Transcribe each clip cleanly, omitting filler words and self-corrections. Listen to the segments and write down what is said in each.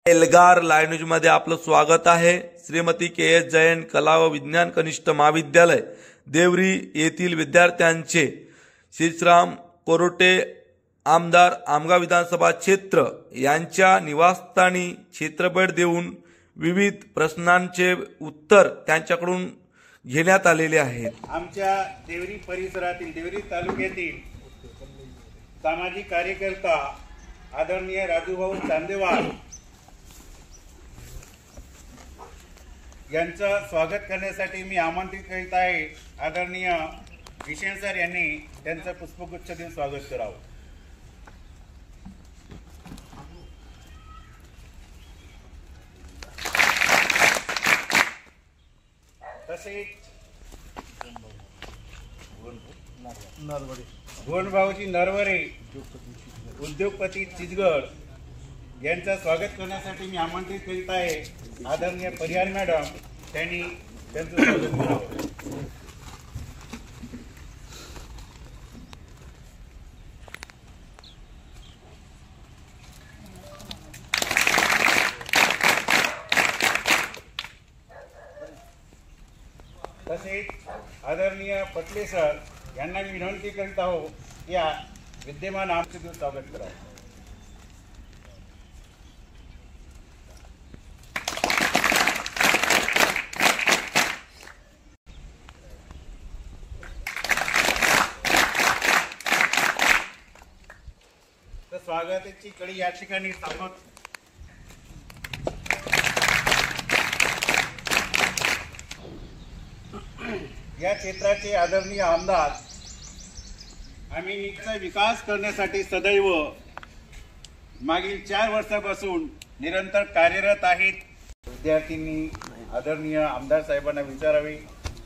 Elgar live news मध्ये आपलं स्वागत आहे। श्रीमती के.एस. जैन कला व विज्ञान कनिष्ठ महाविद्यालय देवरी येथील विद्यार्थ्यांचे श्रीराम कोरोटे आमदार आमगाव विधानसभा क्षेत्र यांच्या निवासस्थानी क्षेत्रभेट देऊन विविध प्रश्नांचे उत्तर त्यांच्याकडून घेण्यात आलेले आहेत। आमच्या देवरी परिसरातील देवरी तालुक्यातील सामाजिक कार्यकर्ता आदरणीय राजूभाऊ चांदेवाल यांचं स्वागत करण्यासाठी मी आमंत्रित करीत आहे। आदरणीय विशेन सर यांनी त्यांचं पुष्पगुच्छ देऊन स्वागत करावं। तसेच गोंडभाऊजी नरवरे उद्योगपती चिचगड यांचं स्वागत करण्यासाठी मी आमंत्रित करीत आहे। आदरणीय परिहार मॅडम त्यांनी त्यांचं स्वागत करावं। तसेच आदरणीय पटले सर यांना मी विनंती करीत आहो या विद्यमान आमचे स्वागत करावं। तर स्वागताची कडी या ठिकाणी सांगत या क्षेत्राचे आदरणीय आमदार आम्ही इथचा विकास करण्यासाठी सदैव मागील 4 वर्षापासून निरंतर कार्यरत आहेत। विद्यार्थ्यांनी आदरणीय आमदार साहेबांना विचारावे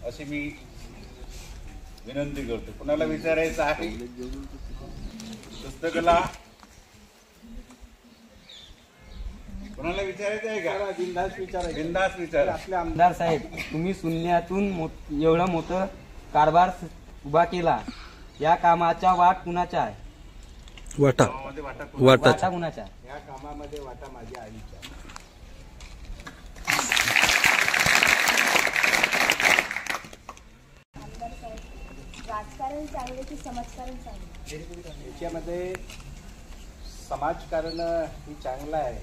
अशी मी विनंती करतो। कुणाला विचारायचं आहे? पुस्तकाला कोणाला विचारायचं आहे का? बिंदास विचारा। आपले आमदार साहेब, तुम्ही शून्यातून एवढं मोठं कारभार उभा केला, या कामाचा वाट कुणाचा आहे? वाटा कुणाचा? या कामामध्ये वाटा माझ्या आईचा। राजकारण चांगले की समाजकारण चांगले? याच्यामध्ये समाजकारण ही चांगलं आहे,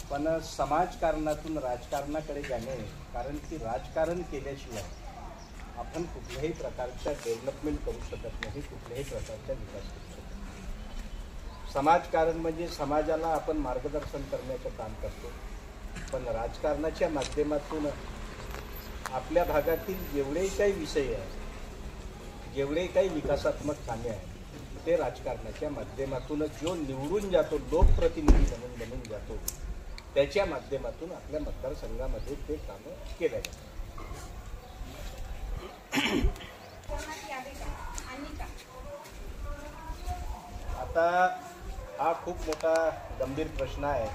पण समाजकारणातून राजकारणाकडे जाणे, कारण की राजकारण केल्याशिवाय आपण कुठल्याही प्रकारच्या डेव्हलपमेंट करू शकत नाही, कुठल्याही प्रकारचा विकास करू शकत नाही। समाजकारण म्हणजे समाजाला आपण मार्गदर्शन करण्याचं काम करतो, पण राजकारणाच्या माध्यमातून आपल्या भागातील जेवढेही काही विषय आहेत, जेवढे काही विकासात्मक कामे आहेत, ते राजकारणाच्या माध्यमातून जो निवडून जातो, लोकप्रतिनिधी बनून जातो, त्याच्या माध्यमातून आपल्या मतदारसंघामध्ये ते कामं केल्या जातात। आता हा खूप मोठा गंभीर प्रश्न आहे।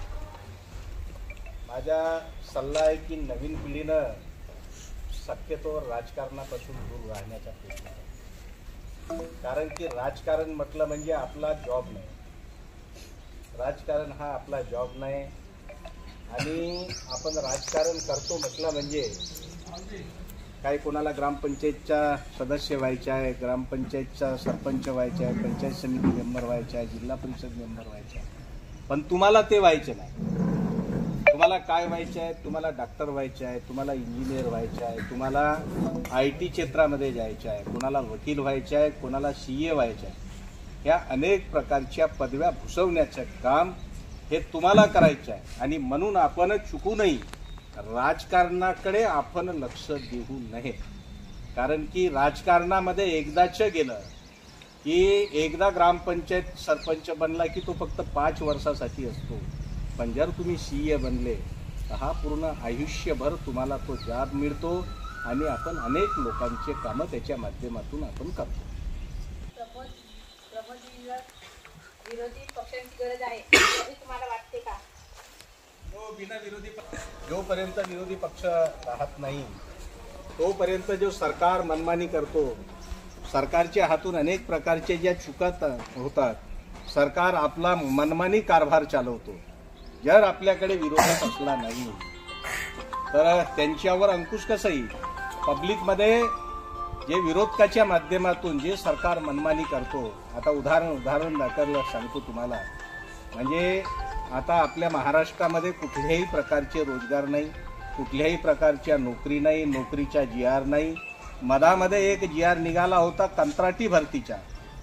माझा सल्ला आहे की नवीन पिढीनं शक्यतो राजकारणापासून दूर राहण्याचा प्रयत्न आहे, कारण की राजकारण म्हटलं म्हणजे आपला जॉब नाही, राजकारण हा आपला जॉब नाही। आणि आपण राजकारण करतो म्हटलं म्हणजे काही कोणाला ग्रामपंचायतचा सदस्य व्हायचा आहे, ग्रामपंचायतचा सरपंच व्हायचा आहे, पंचायत समिती मेंबर व्हायचा आहे, जिल्हा परिषद मेंबर व्हायचा आहे, पण तुम्हाला ते व्हायचं नाही। तुम्हाला काय व्हायचं आहे? तुम्हाला डॉक्टर व्हायचं आहे, तुम्हाला इंजिनियर व्हायचं आहे, तुम्हाला IT क्षेत्रामध्ये जायचं आहे, कोणाला वकील व्हायचं आहे, कोणाला CA व्हायचं आहे। या अनेक प्रकारच्या पदव्या भूषवण्याचं काम हे तुम्हाला करायचं आहे, आणि म्हणून आपण चुकूनही राजकारणाकडे आपण लक्ष देऊ नये, कारण की राजकारणामध्ये एकदाच गेलं की एकदा ग्रामपंचायत सरपंच बनला की तो फक्त 5 वर्षासाठी असतो, पण जर तुम्ही CA बनले तर हा पूर्ण आयुष्यभर तुम्हाला तो जॉब मिळतो, आणि आपण अनेक लोकांचे कामं त्याच्या माध्यमातून आपण करतो। विरोधी पक्षांची गरज आहे असे तुम्हाला वाटते का? बिना विरोधी जोपर्यंत विरोधी पक्ष राहत नाही तोपर्यंत जो सरकार मनमानी करतो, सरकारच्या हातून अनेक प्रकारचे ज्या चुका होतात, सरकार आपला मनमानी कारभार चालवतो, जर आपल्याकडे विरोधक असला नाही तर त्यांच्यावर अंकुश कसं येईल? पब्लिकमध्ये जे विरोधकाच्या माध्यमातून जे सरकार मनमानी करतो, आता उदाहरण दाखल सांगतो तुम्हाला, म्हणजे आता आपल्या महाराष्ट्रामध्ये कुठल्याही प्रकारचे रोजगार नाही, कुठल्याही प्रकारच्या नोकरी नाही, नोकरीच्या GR नाही. मधामध्ये एक GR निघाला होता कंत्राटी भरतीचा,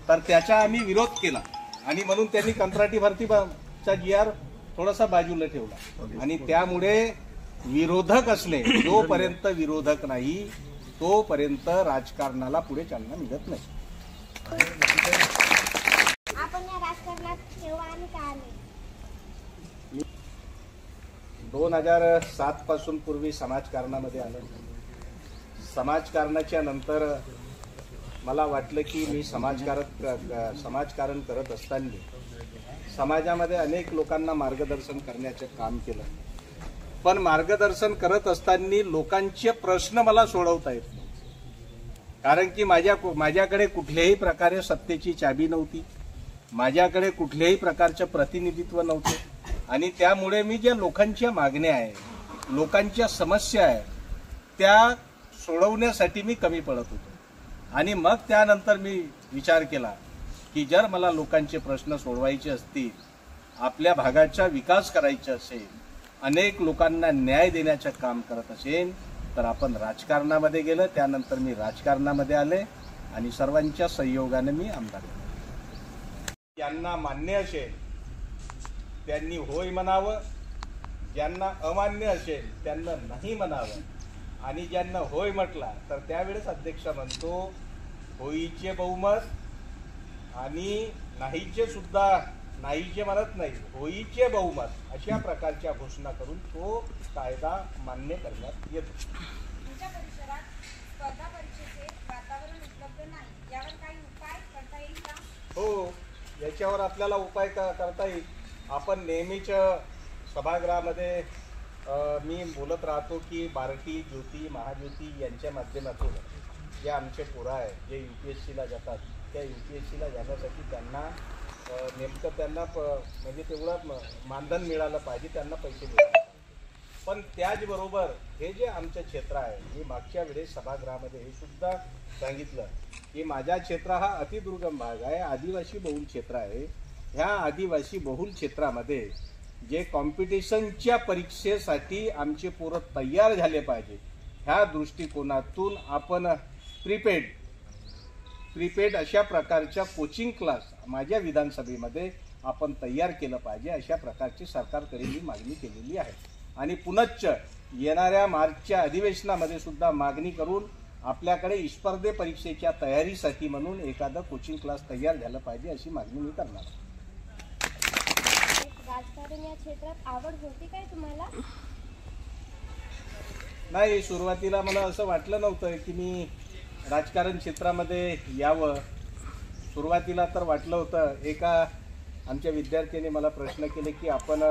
तर त्याचा आम्ही विरोध केला आणि म्हणून त्यांनी कंत्राटी भरतीचा GR थोडासा बाजूला ठेवला. आणि त्यामुळे विरोधक असले, जोपर्यंत विरोधक नाही तोपर्यंत राजकारणाला पुढे चालना मिळत नाही. आपण या राजकारणात केव्हा आणि का आले? 2007 पासून पूर्वी समाजकारणामध्ये आलो. समाजकारणाच्या नंतर मला वाटलं की मी समाजकारण करत असताना समाजामध्ये अनेक लोकांना मार्गदर्शन करण्याचे काम केलं. पण मार्गदर्शन करत असताना लोकांचे प्रश्न मला सोडवता येत नाही, कारण की माझ्याकडे कुठल्याही प्रकारे सत्तेची चाबी नव्हती, माझ्याकडे कुठल्याही प्रकारचं प्रतिनिधित्व नव्हते. आणि त्यामुळे मी ज्या लोकांच्या मागण्या आहे, लोकांच्या समस्या आहे, त्या सोडवण्यासाठी मी कमी पडत होतो. आणि मग त्यानंतर मी विचार केला की जर मला लोकांचे प्रश्न सोडवायचे असतील, आपल्या भागाचा विकास करायचा असेल, अनेक लोकांना न्याय देण्याचं काम करत असेल, तर आपण राजकारणामध्ये गेलं. त्यानंतर मी राजकारणामध्ये आले आणि सर्वांच्या सहयोगाने मी आमदार झालो. ज्यांना मान्य असेल त्यांनी होय म्हणावं, ज्यांना अमान्य असेल त्यांना नाही म्हणावं. आणि ज्यांना होय म्हटला तर त्यावेळेस अध्यक्ष म्हणतो होईचे बहुमत आणि नाहीचे सुद्धा, नाहीचे म्हणत नाही, होईचे बहुमत, अशा प्रकारच्या घोषणा करून तो कायदा मान्य करण्यात येतो. तुमच्या परिसरात स्पर्धा परीक्षेचे वातावरण उपलब्ध नाही, यावर काही उपाय करता येईल का? हो, याच्यावर आपल्याला उपाय करता येईल. आपण नेहमीच सभागृहामध्ये मी बोलत राहतो की बार्टी, ज्योती, महाज्योती यांच्या माध्यमातून जे आमचे पोरं आहे जे UPSCला जातात, त्या UPSCला जाण्यासाठी त्यांना नेमकं त्यांना म्हणजे तेवढं मानधन मिळालं पाहिजे, त्यांना पैसे मिळाले पाहिजे. पण त्याचबरोबर हे जे आमचं क्षेत्र आहे, मी मागच्या वेळेस सभागृहामध्ये हे सुद्धा सांगितलं की माझा क्षेत्र हा अतिदुर्गम भाग आहे, आदिवासी बहुल क्षेत्र आहे. ह्या आदिवासी बहुल क्षेत्रामध्ये जे कॉम्पिटिशनच्या परीक्षेसाठी आमचे पोरं तयार झाले पाहिजे, ह्या दृष्टिकोनातून आपण प्रीपेड अशा प्रकारच्या कोचिंग क्लास माझ्या विधानसभेमध्ये आपण तयार केलं पाहिजे, अशा प्रकारची सरकारकडे मी मागणी केलेली आहे. आणि पुनश्च येणाऱ्या मार्चच्या अधिवेशनामध्ये सुद्धा मागणी करून आपल्याकडे स्पर्धे परीक्षेच्या तयारीसाठी म्हणून एखादं कोचिंग क्लास तयार झालं पाहिजे, अशी मागणी मी करणार. राजकारण या क्षेत्रात आवड होती काय तुम्हाला? नाही, सुरुवातीला मला असं वाटलं नव्हतं की मी राजकारण क्षेत्रामध्ये यावं. सुरुवातीला तर वाटलं होतं, एका आमच्या विद्यार्थ्याने मला प्रश्न केले की आपण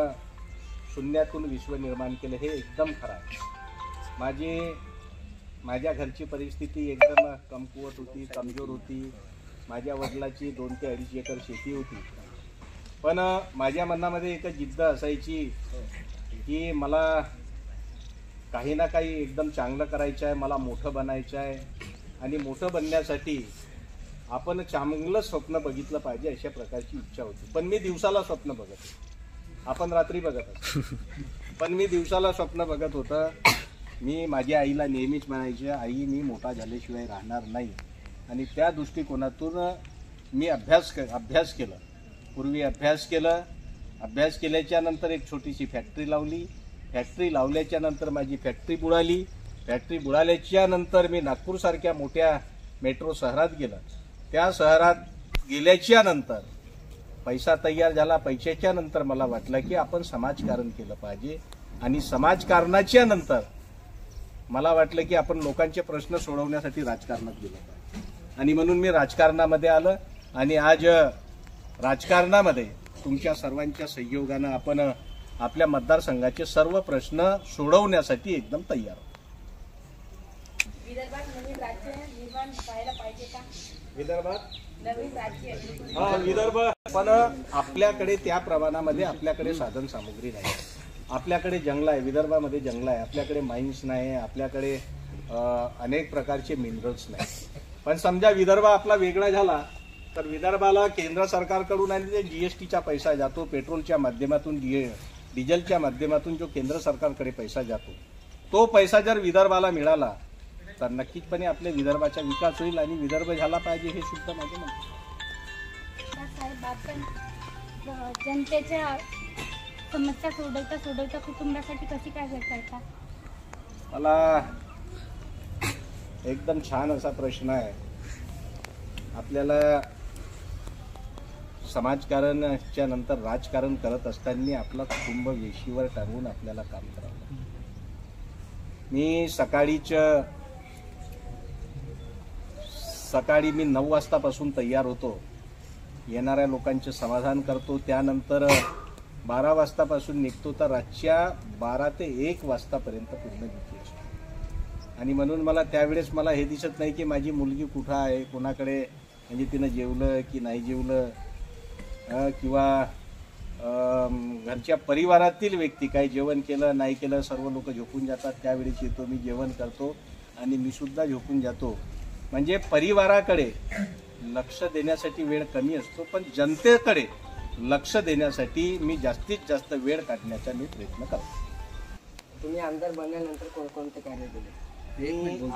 शून्यातून विश्व निर्माण केलं. हे एकदम खरं आहे. माझ्या घरची परिस्थिती एकदम कमकुवत होती, कमजोर होती. माझ्या वडिलाची 2 ते 2.5 एकर शेती होती. पण माझ्या मनामध्ये एक जिद्द असायची की मला काही ना काही एकदम चांगलं करायचं आहे, मला मोठं बनायचं आहे. आणि मोठं बनण्यासाठी आपण चांगलं स्वप्न बघितलं पाहिजे, अशा प्रकारची इच्छा होती. पण मी दिवसाला स्वप्न बघत होतो, आपण रात्री बघत असतो, पण मी दिवसाला स्वप्न बघत होतं. मी माझ्या आईला नेहमीच म्हणायचे, आई मी मोठा झाल्याशिवाय राहणार नाही. आणि त्या दृष्टिकोनातून मी अभ्यास केलं. पूर्वी अभ्यास केल्याच्या नंतर एक छोटीशी फॅक्टरी लावली. फॅक्टरी लावल्याच्या नंतर माझी फॅक्टरी बुडाली. फॅक्टरी बुडाल्याच्या नंतर मी नागपूरसारख्या मोठ्या मेट्रो शहरात गेलो. त्या शहरात गेल्याच्या नंतर पैसा तयार झाला. पैशाच्या नंतर मला वाटलं की आपण समाजकारण केलं पाहिजे. आणि समाजकारणाच्या नंतर मला वाटलं की आपण लोकांचे प्रश्न सोडवण्यासाठी राजकारणात गेलो पाहिजे. आणि म्हणून मी राजकारणामध्ये आलं. आणि आज राजकारणामध्ये तुमच्या सर्वांच्या सहयोगानं आपण आपल्या मतदारसंघाचे सर्व प्रश्न सोडवण्यासाठी एकदम तयार आहोत. विदर्भात नवीन राज्य निर्माण व्हायला पाहिजे का? विदर्भात विदर्भ पण आपल्याकडे त्या प्रमाणामध्ये आपल्याकडे साधन सामुग्री नाही. आपल्याकडे जंगल आहे, विदर्भामध्ये जंगल आहे, आपल्याकडे माइन्स नाही, आपल्याकडे अनेक प्रकारचे मिनरल्स नाही. पण समजा विदर्भ आपला वेगळा झाला तर विदर्भाला केंद्र सरकारकडून आणि जीएसटीचा पैसा जातो, पेट्रोलच्या माध्यमातून डिझेलच्या माध्यमातून जो केंद्र सरकारकडे पैसा जातो, तो पैसा जर विदर्भाला मिळाला तर नक्कीचपणे आपल्या विदर्भाचा विकास होईल आणि विदर्भ झाला पाहिजे हे सुद्धा माझे म्हणणं. साहेब, आपण जनतेच्या समस्या सोडवता कुटुंबासाठी कशी काय करता? मला एकदम छान असा प्रश्न आहे. आपल्याला समाजकारणाच्या नंतर राजकारण करत असताना आपलं कुटुंब वेशीवर टांगून आपल्याला काम करावं. मी सकाळी मी 9 वाजतापासून तयार होतो, येणाऱ्या लोकांचे समाधान करतो, त्यानंतर 12 वाजतापासून निघतो तर रातच्या 12 ते 1 वाजतापर्यंत पूर्ण बिझी असतो. आणि म्हणून मला त्यावेळेस मला हे दिसत नाही की माझी मुलगी कुठं आहे, कोणाकडे, म्हणजे तिनं जेवलं की नाही जेवलं, किंवा घरच्या परिवारातील व्यक्ती काही जेवण केलं नाही केलं, सर्व लोक झोपून जातात. त्यावेळेस येतो मी, जेवण करतो आणि मी सुद्धा झोपून जातो. म्हणजे परिवाराकडे लक्ष देण्यासाठी वेळ कमी असतो, पण जनतेकडे लक्ष देण्यासाठी मी जास्तीत जास्त वेळ काढण्याचा मी प्रयत्न करतो. तुम्ही आमदार बनल्यानंतर कोणकोणते कार्य केले?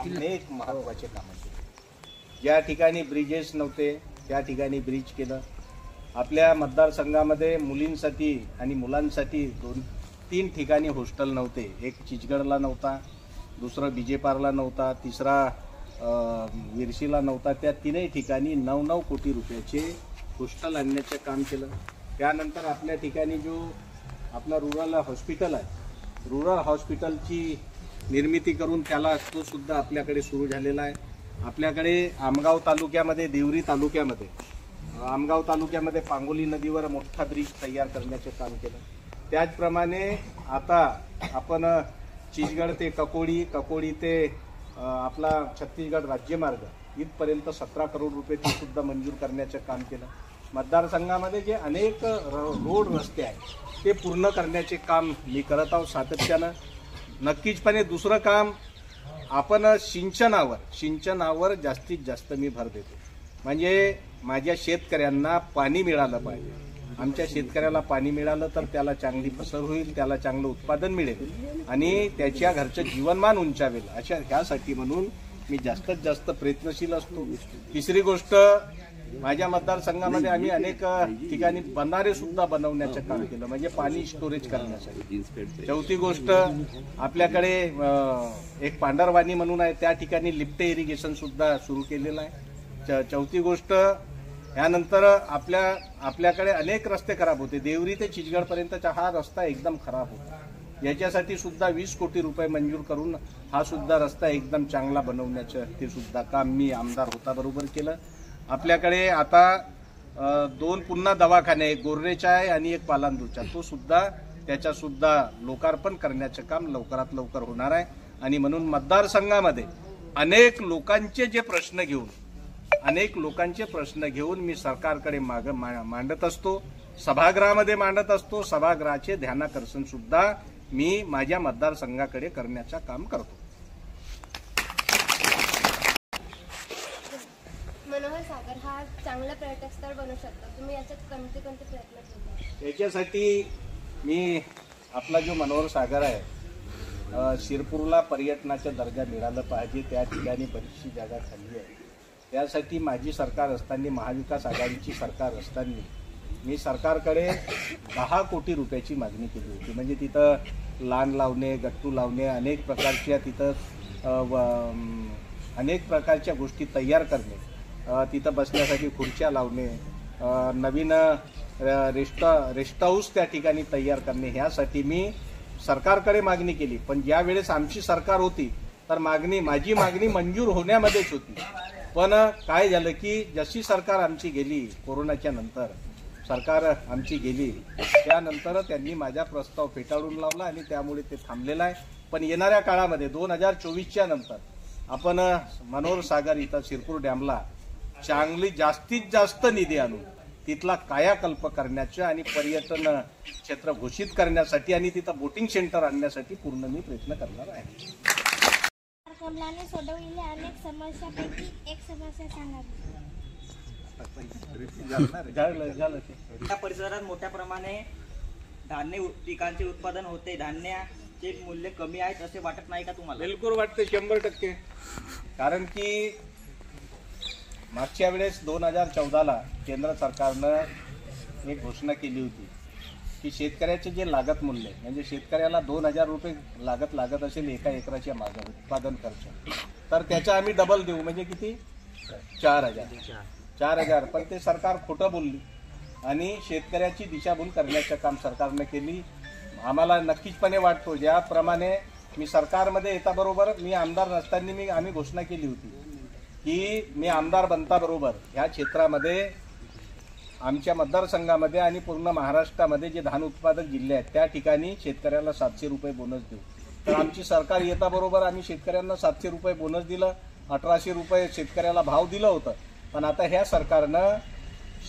अनेक महत्वाचे कामं केले. ज्या ठिकाणी ब्रिजेस नव्हते त्या ठिकाणी ब्रिज केलं. आपल्या मतदारसंघामध्ये मुलींसाठी आणि मुलांसाठी 2-3 ठिकाणी हॉस्टेल नव्हते. एक चिचगडला नव्हता, दुसरं बिजेपारला नव्हता, तिसरा विरशीला नव्हता. त्या 3ही ठिकाणी 9-9 कोटी रुपयाचे हॉस्टेल आणण्याचं काम केलं. त्यानंतर आपल्या ठिकाणी जो आपला रुरल हॉस्पिटल आहे, रुरल हॉस्पिटलची निर्मिती करून त्याला तो सुद्धा आपल्याकडे सुरू झालेला आहे. आपल्याकडे आमगाव तालुक्यामध्ये, देवरी तालुक्यामध्ये, आमगाव तालुक्यामध्ये पांगोली नदीवर मोठा ब्रिज तयार करण्याचे काम केलं. त्याचप्रमाणे आता आपण चिचगड ते ककोडी ते आपला छत्तीसगड राज्यमार्ग इथपर्यंत 17 करोड रुपये ते सुद्धा मंजूर करण्याचं काम केलं. मतदारसंघामध्ये जे अनेक रोड रस्ते आहेत ते पूर्ण करण्याचे काम मी करत आहोत सातत्यानं. नक्कीचपणे दुसरं काम आपण सिंचनावर जास्तीत जास्त मी भर देतो. म्हणजे माझ्या शेतकऱ्यांना पाणी मिळालं पाहिजे. आमच्या शेतकऱ्याला पाणी मिळालं तर त्याला चांगली फसल होईल, त्याला चांगलं उत्पादन मिळेल आणि त्याच्या घरचं जीवनमान उंचावेल. ह्यासाठी म्हणून मी जास्तीत जास्त प्रयत्नशील असतो. तिसरी गोष्ट, माझ्या मतदारसंघामध्ये आम्ही अनेक ठिकाणी बंधारे सुद्धा बनवण्याचं काम केलं, म्हणजे पाणी स्टोरेज करण्यासाठी. चौथी गोष्ट, आपल्याकडे एक पांढरवाणी म्हणून आहे, त्या ठिकाणी लिफ्ट इरिगेशन सुद्धा सुरू केलेलं आहे. चौथी गोष्ट, यानंतर आपल्याकडे अनेक रस्ते खराब होते. देवरी ते चिचगडपर्यंतचा हा रस्ता एकदम खराब होता. याच्यासाठी सुद्धा 20 कोटी रुपये मंजूर करून हा सुद्धा रस्ता एकदम चांगला बनवण्याचं ते सुद्धा काम मी आमदार होता बरोबर केलं. आपल्याकडे आता 2 पुन्हा दवाखाने, एक गोर्रेचा आहे आणि एक पालांदूरचा, तो सुद्धा त्याच्या सुद्धा लोकार्पण करण्याचं काम लवकरात लवकर होणार आहे. आणि म्हणून मतदारसंघामध्ये अनेक लोकांचे प्रश्न घेऊन मी सरकारकडे मांडत असतो, सभागृहामध्ये मांडत असतो. सभागृहाचे ध्यानाकर्षण सुद्धा मी माझ्या मतदारसंघाकडे करण्याचं काम करतो. मनोहर सागर हा चांगला पर्यटक स्थळ बनू शकतो. तुम्ही याच्यात कोणते प्रयत्न केले? याच्यासाठी मी आपला जो मनोहर सागर आहे, शिरपूरला पर्यटनाचा दर्जा मिळाला पाहिजे. त्या ठिकाणी बरीचशी जागा खाली आहे. त्यासाठी माझी सरकार असताना, महाविकास आघाडीची सरकार असताना मी सरकारकडे 10 कोटी रुपयाची मागणी केली होती. म्हणजे तिथं लान लावणे, गट्टू लावणे, अनेक प्रकारच्या तिथं अनेक प्रकारच्या गोष्टी तयार करणे, तिथं बसण्यासाठी खुर्च्या लावणे, नवीन रेस्ट हाऊस त्या ठिकाणी तयार करणे, ह्यासाठी मी सरकारकडे मागणी केली. पण ज्या वेळेस आमची सरकार होती तर माझी मागणी मंजूर होण्यामध्येच होती. पण काय झालं की जशी सरकार आमची गेली, कोरोनाच्या नंतर सरकार आमची गेली, त्यानंतर त्यांनी माझा प्रस्ताव फेटाळून लावला आणि त्यामुळे ते थांबलेलं आहे. पण येणाऱ्या काळामध्ये 2024च्या नंतर आपण मनोहर सागर इथं शिरपूर डॅमला चांगली जास्तीत जास्त निधी आणून तिथला कायाकल्प करण्याचं आणि पर्यटन क्षेत्र घोषित करण्यासाठी आणि तिथं बोटिंग सेंटर आणण्यासाठी पूर्ण मी प्रयत्न करणार आहे. कमलाने सोडविलेल्या अनेक समस्यापैकी एक समस्या सांगा. झालं ते. या परिसरात मोठ्या प्रमाणे धान्य पिकांचे उत्पादन होते. धान्याचे मूल्य कमी आहे असे वाटत नाही का तुम्हाला? बिलकुल वाटते, 100%. कारण की मागच्या वेळेस 2014ला केंद्र सरकारनं एक घोषणा केली होती की शेतकऱ्याचे जे लागत मूल्य म्हणजे शेतकऱ्याला 2000 रुपये लागत असेल एका एकराच्या मागे उत्पादन खर्च, तर त्याचा आम्ही डबल देऊ म्हणजे किती 4000. पण ते सरकार खोटं बोलली आणि शेतकऱ्याची दिशाभूल करण्याचं काम सरकारनं केली. आम्हाला नक्कीचपणे वाटतो ज्याप्रमाणे मी सरकारमध्ये येताबरोबर मी आमदार नसताना आम्ही घोषणा केली होती की मी आमदार बनताबरोबर ह्या क्षेत्रामध्ये आमच्या मतदारसंघामध्ये आणि पूर्ण महाराष्ट्रामध्ये जे धान उत्पादक जिल्हे आहेत त्या ठिकाणी शेतकऱ्याला 700 रुपये बोनस देऊ. तर आमची सरकार येताबरोबर आम्ही शेतकऱ्यांना 700 रुपये बोनस दिलं, 1800 रुपये शेतकऱ्याला भाव दिलं होतं. पण आता ह्या सरकारनं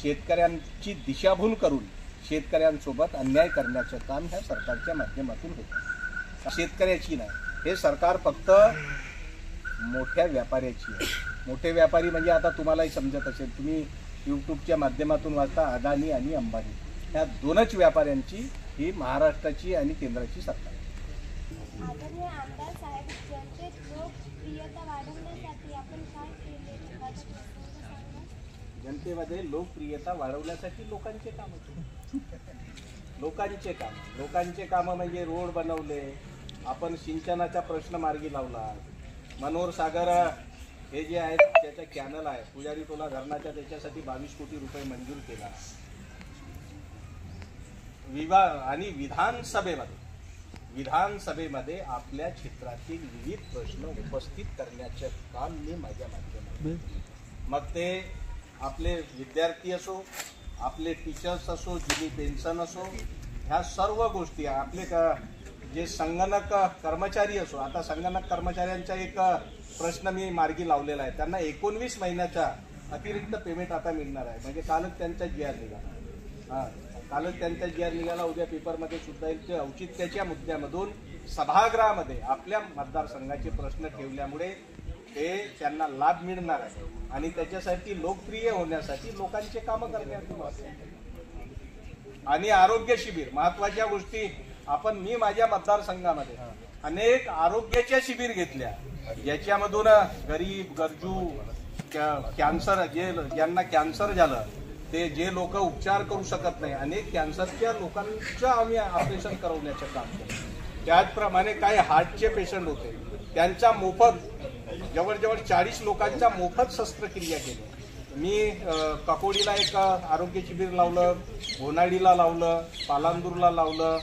शेतकऱ्यांची दिशाभूल करून शेतकऱ्यांसोबत अन्याय करण्याचं काम ह्या सरकारच्या माध्यमातून होतं. शेतकऱ्याची नाही, हे सरकार फक्त मोठ्या व्यापाऱ्याची आहे. मोठे व्यापारी म्हणजे आता तुम्हालाही समजत असेल, तुम्ही यूट्यूबच्या माध्यमातून वाचता अदानी आणि अंबानी, ह्या दोनच व्यापाऱ्यांची ही महाराष्ट्राची आणि केंद्राची सरकार आहे. आदरणीय आमदार साहेब, जनतेत लोकप्रियता वाढवण्यासाठी आपण काय केले? जनतेमध्ये लोकप्रियता वाढवण्यासाठी लोकांचे काम होते. लोकांचे काम म्हणजे रोड बनवले, आपण सिंचनाचा प्रश्न मार्गी लावला, मनोहर सागर हे जे आहेत त्याचा कॅनल आहे पुजारी टोला धरणाच्या त्याच्यासाठी 22 कोटी रुपये मंजूर केला. आणि विधानसभेमध्ये आपल्या क्षेत्रातील विविध प्रश्न उपस्थित करण्याचे काम मी माझ्या माध्यमातून, मग ते आपले विद्यार्थी असो, आपले टीचर्स असो, जुनी पेन्शन असो, ह्या सर्व गोष्टी, आपले जे संगणक कर्मचारी असो, आता संगणक कर्मचाऱ्यांचा एक प्रश्न मी मार्गी लावलेला आहे. त्यांना 19 महिन्याचा अतिरिक्त पेमेंट आता मिळणार आहे. म्हणजे कालच त्यांचा GR निघाला. उद्या पेपरमध्ये सुद्धा येईल. ते औचित्याच्या मुद्द्यामधून सभागृहामध्ये आपल्या मतदारसंघाचे प्रश्न ठेवल्यामुळे हे त्यांना लाभ मिळणार आहे आणि त्याच्यासाठी लोकप्रिय होण्यासाठी लोकांचे कामं करण्यात. आणि आरोग्य शिबिर, महत्वाच्या गोष्टी आपण मी माझ्या मतदारसंघामध्ये अनेक आरोग्याच्या शिबिर घेतल्या, याच्यामधून गरीब गरजू कॅन्सर ज्यांना कॅन्सर झालं ते जे लोक उपचार करू शकत नाही, अनेक कॅन्सरच्या लोकांचं आम्ही ऑपरेशन करवण्याचं काम केलं. त्याचप्रमाणे काही हार्टचे पेशंट होते, त्यांचा मोफत जवळजवळ 40 लोकांच्या मोफत शस्त्रक्रिया केली. मी काकोडीला एक आरोग्य शिबिर लावलं, होनाडीला लावलं, पालांदूरला लावलं,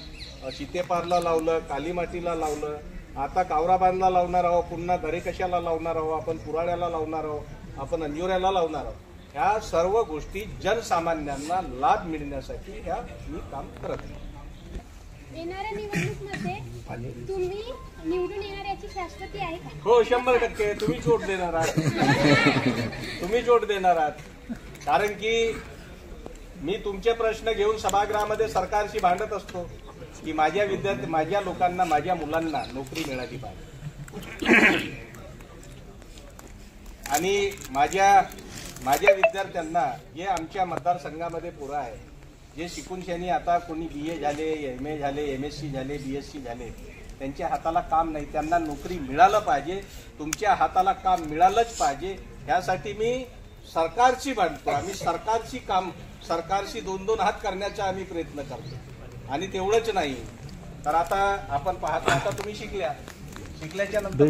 सीतेपारला लावलं, कालीमाटीला लावलं, आता कावराबांधला लावणार आहोत, पुन्हा दरेकशाला लावणार आहोत, आपण पुराड्याला लावणार आहोत, आपण अंजुऱ्याला लावणार आहोत. ह्या सर्व गोष्टी जनसामान्यांना लाभ मिळण्यासाठी ह्या मी काम करत आहे. येणाऱ्या निवडणुकीमध्ये तुम्ही निवडून येणार याची शाश्वती आहे का? हो, 100%. तुम्ही जोड देणार आहात. कारण की मी तुमचे प्रश्न घेऊन सभागृहामध्ये सरकारशी भांडत असतो की माझ्या लोकांना, माझ्या मुलांना नोकरी मिळाली पाहिजे आणि माझ्या विद्यार्थ्यांना जे आमच्या मतदारसंघामध्ये पोरं आहे जे शिकून त्यांनी आता कोणी BA झाले, MA झाले, MSc झाले, BSc झाले, त्यांच्या हाताला काम नाही, त्यांना नोकरी मिळालं पाहिजे. तुमच्या हाताला काम मिळालंच पाहिजे. ह्यासाठी मी सरकारशी भांडतो. आम्ही सरकारशी 2-2 हात करण्याचा आम्ही प्रयत्न करतो. आणि तेवढंच नाही तर आता आपण पाहतो, आता तुम्ही शिकल्याच्या नंतर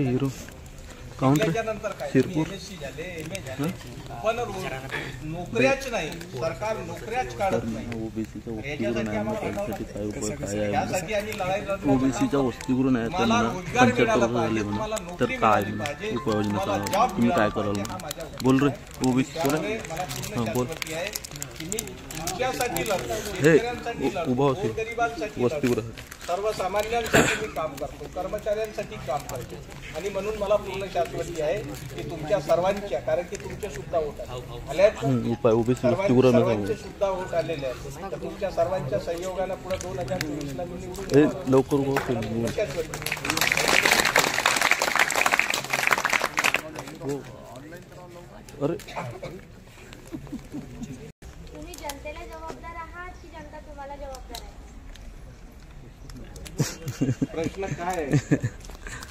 काय MSc झाले, MA झाले, पण नोकऱ्याच नाही, सरकार नोकऱ्याच काढत नाही. याच्यासाठी आम्ही लढाई लढतो. ओबीसीच्या वसतिगृह नाही त्यांना 75 झाले म्हणून तर काय उपाययोजना तुम्ही काय कराल? बोल रे ओबीसी बोल. मी तुमच्यासाठी लढतो, हे शेतकऱ्यांसाठी लढतो, उभा होते. गोरगरिबांसाठी वस्तीवर लढतो, सर्वसामान्यांसाठी मी काम करतो, कर्मचाऱ्यांसाठी काम करतो. आणि म्हणून मला पूर्ण शाश्वती आहे की तुमच्या सर्वांच्या, कारण की तुमचे सुद्धा वोट आले उपाय ओबीसी वस्तीवर सर्वांचे सुद्धा वोट आलेले आहेत. तर तुमच्या सर्वांच्या सहयोगानं पुढे 2024ला मी निवडून हे येणार. लवकर उभा होते. शाश्वती. अरे तुम्ही जनतेला जबाबदार आहात की जनता तुम्हाला जबाबदार आहे? प्रश्न काय आहे?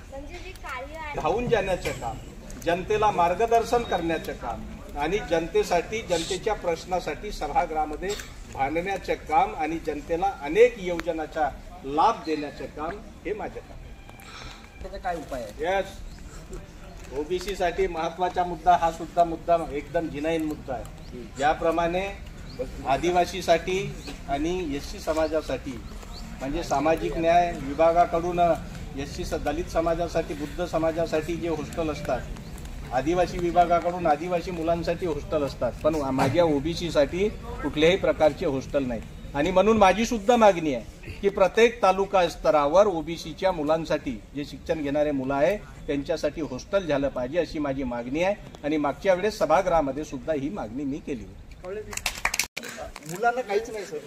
म्हणजे जे कार्य आहे धावून जाण्याचे काम, जनतेला मार्गदर्शन करण्याचे काम आणि जनतेसाठी, जनतेच्या प्रश्नासाठी सभागृहामध्ये भांडण्याचे काम आणि जनतेला अनेक योजनांचा लाभ देण्याचे काम हे माझे काम. त्याचा काय उपाय आहे? यस, ओबीसी साठी महत्वाचा मुद्दा हा सुद्धा मुद्दा एकदम जिनाईन मुद्दा आहे. ज्याप्रमाणे आदिवासीसाठी आणि एससी समाजासाठी म्हणजे सामाजिक न्याय विभागाकडून एससी दलित समाजासाठी, बुद्ध समाजासाठी जे हॉस्टेल असतात, आदिवासी विभागाकडून आदिवासी मुलांसाठी हॉस्टेल असतात, पण माझ्या ओबीसीसाठी कुठल्याही प्रकारचे हॉस्टेल नाही. आणि म्हणून माझी सुद्धा मागणी आहे की प्रत्येक तालुका स्तरावर ओबीसीच्या मुलांसाठी, जे शिक्षण घेणारे मुलं आहे त्यांच्यासाठी हॉस्टेल झालं पाहिजे अशी माझी मागणी आहे. आणि मागच्या वेळेस सभागृहामध्ये सुद्धा ही मागणी मी केली होती. मुलांना काहीच नाही सर,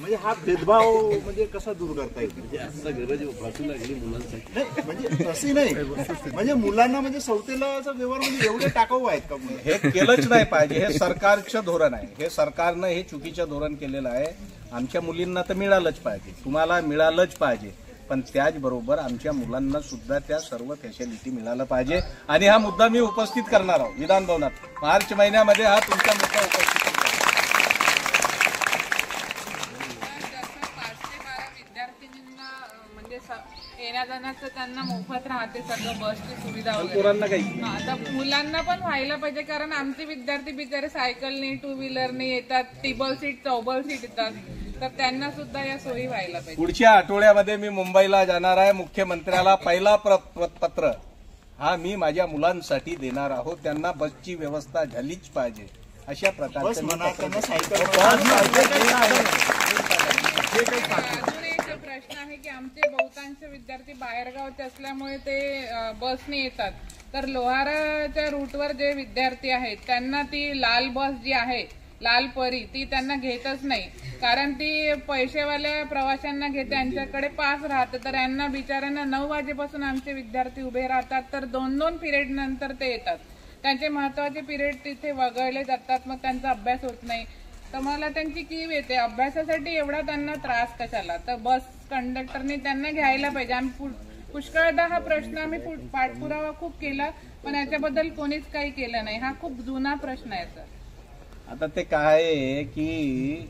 म्हणजे हा भेदभाव म्हणजे कसा दूर करता येईल? आता गरज भासू लागली मुलांसाठी. नाही म्हणजे तशी नाही, म्हणजे मुलांना म्हणजे सौतेलाचा व्यवहार म्हणजे एवढे टाकाऊ आहेत का मुलं? हे केलंच नाही पाहिजे. हे सरकारचं धोरण आहे. हे सरकारनं हे चुकीचं धोरण केलेलं आहे. आमच्या मुलींना तर मिळालंच पाहिजे, तुम्हाला मिळालंच पाहिजे, पण त्याचबरोबर आमच्या मुलांना सुद्धा त्या सर्व फॅसिलिटी मिळालं पाहिजे. आणि हा मुद्दा मी उपस्थित करणार आहोत विधान भवनात मार्च महिन्यामध्ये. हा तुमचा मुद्दा उपस्थित करणार. 512 विद्यार्थिनींना म्हणजे येण्या जाण्याचं त्यांना मोफत राहते, सगळं बसची सुविधा वगैरे. पोरांना काही आता मुलांना पण व्हायला पाहिजे, कारण आमचे विद्यार्थी बिचारे सायकलने, टू व्हीलरने येतात, टेबल सीट, चौबल सीट येतात, तर त्यांना सुद्धा या सोयी व्हायला पाहिजे. पुढच्या आठवड्यामध्ये मी मुंबईला जाणार आहे. मुख्यमंत्र्याला पहिला पत्र हा मी माझ्या मुलांसाठी देणार आहोत. त्यांना बसची व्यवस्था झालीच पाहिजे अशा प्रकारचं. अजून एक प्रश्न आहे की आमचे बहुतांश विद्यार्थी बाहेरगावचे असल्यामुळे ते बसने येतात, तर लोहाराच्या रूटवर जे विद्यार्थी आहेत त्यांना ती लाल बस जी आहे, लाल परी, ती त्यांना घेतच नाही, कारण ती पैसेवाल्या प्रवाशांना घेते, त्यांच्याकडे पास राहते. तर यांना बिचाऱ्यांना 9 वाजेपासून आमचे विद्यार्थी उभे राहतात, तर 2-2 पिरियड नंतर ते येतात. त्यांचे महत्वाचे पिरियड तिथे वगळले जातात, मग त्यांचा अभ्यास होत नाही. तर मला त्यांची कीव येते, अभ्यासासाठी एवढा त्यांना त्रास कशाला? तर बस कंडक्टरने त्यांना घ्यायला पाहिजे. आम्ही पुष्कळदा हा प्रश्न आम्ही पाठपुरावा खूप केला, पण याच्याबद्दल कोणीच काही केलं नाही. हा खूप जुना प्रश्न आहे सर. आता ते काय आहे की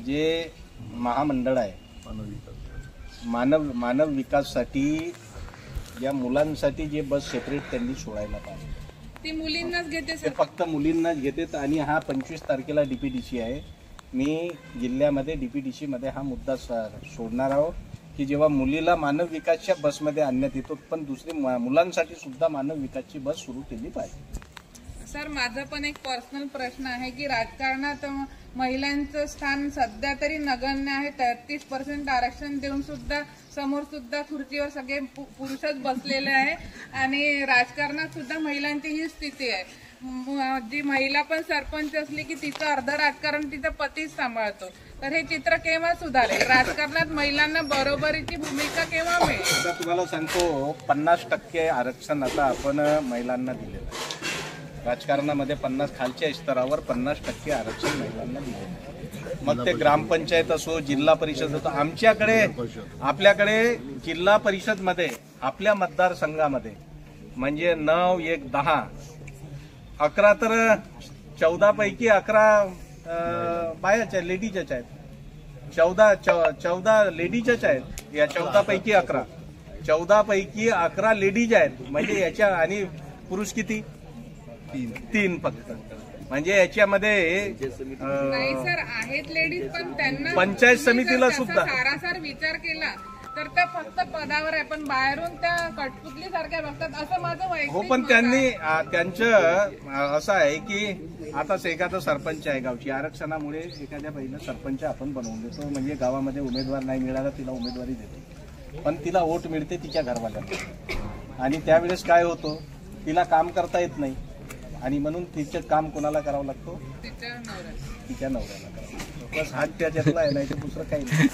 जे महामंडळ आहे मानव विकाससाठी या मुलांसाठी जे बस सेपरेट त्यांनी सोडायला पाहिजे. ती मुलींनाच घेते सर, फक्त मुलींनाच घेते. आणि हा 25 तारखेला डीपीडीसी आहे. मी जिल्ह्यामध्ये डीपीडीसी मध्ये हा मुद्दा सोडणार आहोत की जेव्हा मुलीला मानव विकासच्या बसमध्ये आणण्यात येतो, पण दुसरी मुलांसाठी सुद्धा मानव विकासची बस सुरू केली पाहिजे. सर माझा पण एक पर्सनल प्रश्न आहे की राजकारणात महिलांचं स्थान सध्या तरी नगण्य आहे. 33% आरक्षण देऊन सुद्धा समोर सुद्धा खुर्चीवर सगळे पुरुषच बसलेले आहे, आणि राजकारणात सुद्धा महिलांची ही स्थिती आहे. जी महिला पण सरपंच असली की तिचं अर्ध राजकारण तिचा पतीच सांभाळतो. तर हे चित्र केव्हा सुधारेल? राजकारणात महिलांना बरोबरीची भूमिका केव्हा मिळेल? आता तुम्हाला सांगतो 50% आरक्षण आता आपण महिलांना दिलेलं आहे. राजकारणामध्ये 50 खालच्या स्तरावर 50% आरक्षण महिलांना दिलेलं आहे. मग ते ग्रामपंचायत असो, जिल्हा परिषद असो. आपल्याकडे जिल्हा परिषद मध्ये आपल्या मतदारसंघामध्ये म्हणजे 9, 1, 10, 11 तर 14 पैकी 11 बायाच्या लेडीजच आहेत. 14 लेडीजच आहेत. या 14 पैकी 11 लेडीज आहेत. म्हणजे याच्या आणि पुरुष किती? 3 फक्त. म्हणजे याच्यामध्ये नाही सर, आहेत लेडीज, पण त्यांना पंचायत समितीला सुद्धा सारासार विचार केला तर त्या फक्त पदावर आहे, पण बाहेरून त्या कठपुतली सारख्या बघतात, असं माझं वैयक्तिक हो. पण त्यांचं असं आहे की आताच एखादा सरपंच आहे गावची, आरक्षणामुळे एखाद्या बाईला सरपंच आपण बनवून देतो, म्हणजे गावामध्ये उमेदवार नाही मिळाला तिला उमेदवारी देतो, पण तिला वोट मिळते तिच्या घरवाल्यांना, आणि त्यावेळेस काय होतं, तिला काम करता येत नाही, आणि म्हणून तिचं काम कोणाला करावं लागतो, तिच्या नवऱ्याला करावं लागतो. बस हात त्याच्यातला आहे, नाही तर दुसरं काही नाही.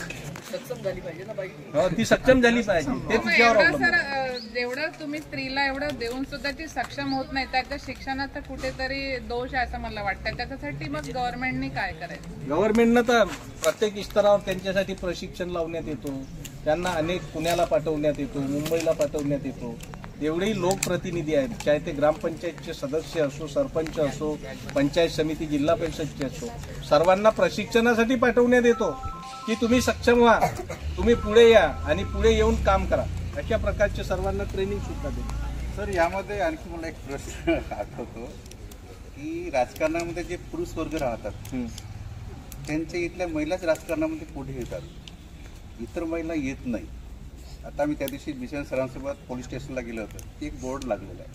सक्षम झाली पाहिजे ना बाई. हो, ती सक्षम झाली पाहिजे, ते तिच्यावर अवलंबून. सर, जेवढं तुम्ही स्त्रीला एवढं देऊन सुद्धा ती सक्षम होत नाही, त्याच्या शिक्षणाचा कुठेतरी दोष आहे असं मला वाटतं. त्याच्यासाठी मग गव्हर्नमेंटनी काय करायचं? गव्हर्नमेंटनं तर प्रत्येक स्तरावर त्यांच्यासाठी प्रशिक्षण लावण्यात येतो, त्यांना अनेक पुण्याला पाठवण्यात येतो, मुंबईला पाठवण्यात येतो. एवढेही लोकप्रतिनिधी आहेत, चाहे ते ग्रामपंचायतचे सदस्य असो, सरपंच असो, पंचायत समिती, जिल्हा परिषदचे असो, सर्वांना प्रशिक्षणासाठी पाठवण्यात येतो की तुम्ही सक्षम व्हा, तुम्ही पुढे या आणि पुढे येऊन काम करा, अशा प्रकारचे सर्वांना ट्रेनिंग सुद्धा देतो. सर, यामध्ये आणखी मला एक प्रश्न आठवतो की राजकारणामध्ये जे पुरुष वर्ग राहतात त्यांच्या इथल्या महिलाच राजकारणामध्ये पुढे येतात, इतर महिला येत नाही. आता आम्ही त्या दिवशी मिशन सरांसोबत पोलीस स्टेशनला गेलो होतो, एक बोर्ड लागलेला आहे,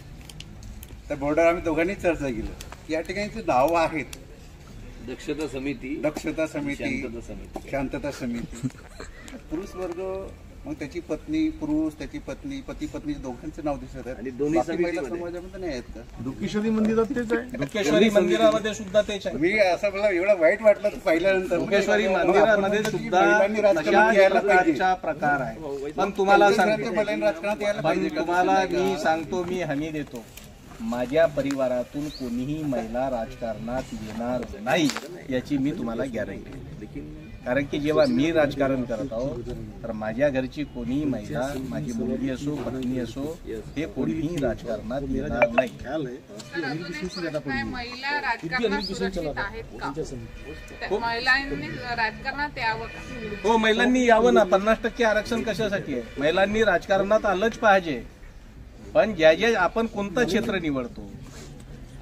त्या बोर्डावर आम्ही दोघांनी चर्चा केली. या ठिकाणी नावं आहेत, दक्षता समिती, शांतता समिती. पुरुष वर्ग, मग त्याची पत्नी, पुरुष, त्याची पत्नी, पती पत्नी दोघांचं नाव दिसत आहे, आणि दोन्ही महिला समाजामध्ये नाही आहेत का? दुःखेश्वरी मंदिरात तेच आहे, दुःखेश्वरी मंदिरामध्ये सुद्धा तेच आहे. मी असं मला एवढं वाईट वाटलं पाहिल्यानंतर. दुःखेश्वरी मंदिरामध्ये सुद्धा राजकारणाचा प्रकार आहे, पण तुम्हाला मी सांगतो, मी हमी देतो, माझ्या परिवारातून कोणीही महिला राजकारणात येणार नाही याची मी तुम्हाला गॅरंटी देतो. कारण की जेव्हा मी राजकारण करत आहो तर माझ्या घरची कोणीही महिला, माझी मुलगी असो, पत्नी असो, हे कोणीही राजकारणात येणार नाही. महिला राजकारणात सुरक्षित आहेत का? महिलांनी राजकारणात यावं का? हो, महिलांनी यावं ना. 50% आरक्षण कशासाठी आहे? महिलांनी राजकारणात आलंच पाहिजे, पण ज्या आपण कोणतं क्षेत्र निवडतो,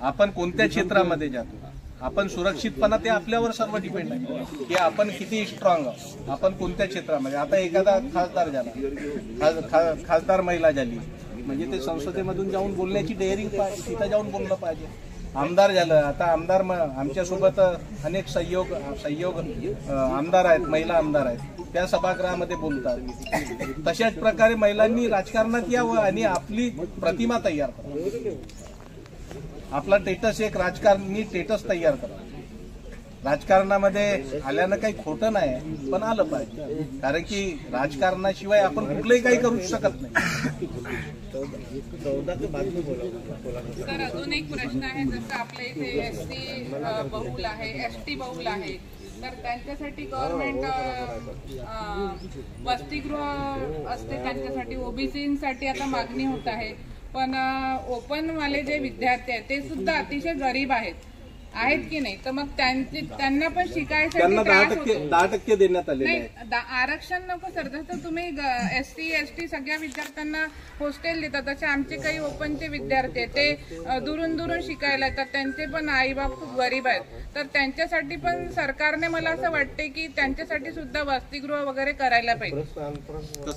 आपण कोणत्या क्षेत्रामध्ये जातो, आपण सुरक्षितपणा ते आपल्यावर सर्व डिपेंड आहे की आपण किती स्ट्रॉंग आहोत, आपण कोणत्या क्षेत्रामध्ये. आता एखादा खासदार झाला, खासदार महिला झाली म्हणजे ते संसदेमधून जाऊन बोलण्याची डेअरिंग पाहिजे, तिथं जाऊन बोललं पाहिजे. आमदार झालं, आता आमदार आमच्यासोबत अनेक सहयोग आमदार आहेत, महिला आमदार आहेत, त्या सभागृहामध्ये बोलतात. तशाच प्रकारे महिलांनी राजकारणात यावं आणि आपली प्रतिमा तयार करावी. आपला स्टेटस एक राजकारणी स्टेटस तयार करा. राजकारणामध्ये आल्यानं काही खोटं नाही, पण आलं पाहिजे, कारण की राजकारणाशिवाय आपण कुठलंही काही करू शकत नाही. सर, अजून एक प्रश्न आहे, जसं आपल्या इथे SC बहुल आहे, ST बहुल आहे, तर त्यांच्यासाठी गव्हर्नमेंट वसतिगृह असते, त्यांच्यासाठी OBCसाठी आता मागणी होत आहे. पण ओपन वाले जे विद्यार्थी आहेत ते सुद्धा अतिशय गरीब आहेत की नाही, तर मग त्यांना पण शिकायसाठी 10% देण्यात आले नाही. आरक्षण नको सर, जसं तुम्ही SC ST सगळ्या विद्यार्थ्यांना हॉस्टेल देतात, तसे आमचे काही ओपनचे विद्यार्थी आहेत, ते दुरून शिकायला येतात, त्यांचे पण आई बाप खूप गरीब आहेत, तर त्यांच्यासाठी पण सरकारने, मला असं वाटते की त्यांच्यासाठी सुद्धा वसतिगृह वगैरे करायला पाहिजे.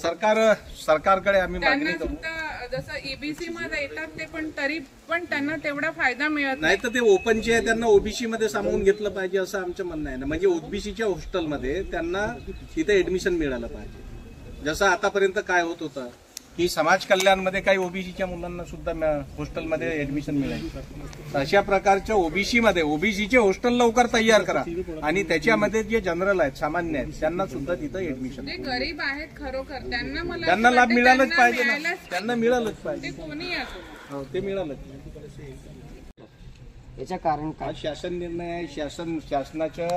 सरकारकडे आम्ही त्यांना सुद्धा जसं EBC मध्ये येतात ते, पण तरी पण त्यांना तेवढा फायदा मिळत नाही. तर ते ओपनचे आहे, त्यांना OBC मध्ये सामावून घेतलं पाहिजे असं आमचं म्हणणं आहे ना. म्हणजे OBCच्या हॉस्टेलमध्ये त्यांना तिथे ऍडमिशन मिळालं पाहिजे. जसं आतापर्यंत काय होत होतं की समाज कल्याणमध्ये काही OBCच्या मुलांना सुद्धा हॉस्टेलमध्ये ऍडमिशन मिळायचं. अशा प्रकारच्या OBCचे हॉस्टेल लवकर तयार करा आणि त्याच्यामध्ये जे जनरल आहेत, सामान्य आहेत, त्यांना सुद्धा तिथं ऍडमिशन. जे गरीब आहेत खरोखर त्यांना लाभ मिळालाच पाहिजे ना, त्यांना मिळालंच पाहिजे, कोणी असो ते मिळालंच. याच्या कारण काय? शासन निर्णय आहे, शासनाच्या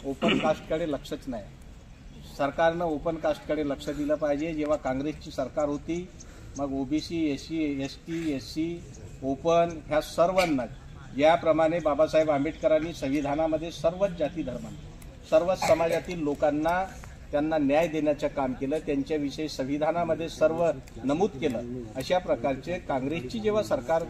ओपन कास्टकडे लक्षच नाही. सरकारनं ओपन कास्टकडे लक्ष दिलं पाहिजे. जेव्हा काँग्रेसची सरकार होती, मग OBC, SC ST SC open ह्या सर्वांना, याप्रमाणे बाबासाहेब आंबेडकरांनी संविधानामध्ये सर्वच जाती धर्मांना, सर्वच समाजातील लोकांना त्यांना न्याय देण्याचं काम केलं, त्यांच्याविषयी संविधानामध्ये सर्व नमूद केलं. अशा प्रकारचे काँग्रेसची जेव्हा सरकार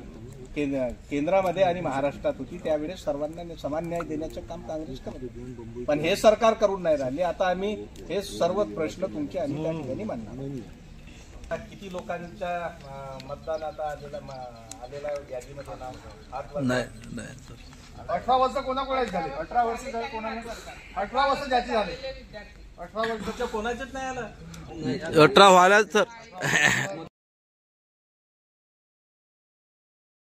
केंद्रामध्ये आणि महाराष्ट्रात होती, त्यावेळेस सर्वांना समान न्याय देण्याचं काम काँग्रेस करत होती, पण हे सरकार करून नाही राहिले. आता आम्ही हे सर्व प्रश्न तुमच्या आणि त्या ठिकाणी मांडणार. किती लोकांच्या मतदान आता आलेला यादीमध्ये नाव नाही 18 वर्ष कोणाकोणाचे झाले? 18 वर्ष कोणाला? 18 वर्ष ज्याचे झाले 18 वर्षाच्या कोणाचेच नाही आलं. 18 व्हायला सर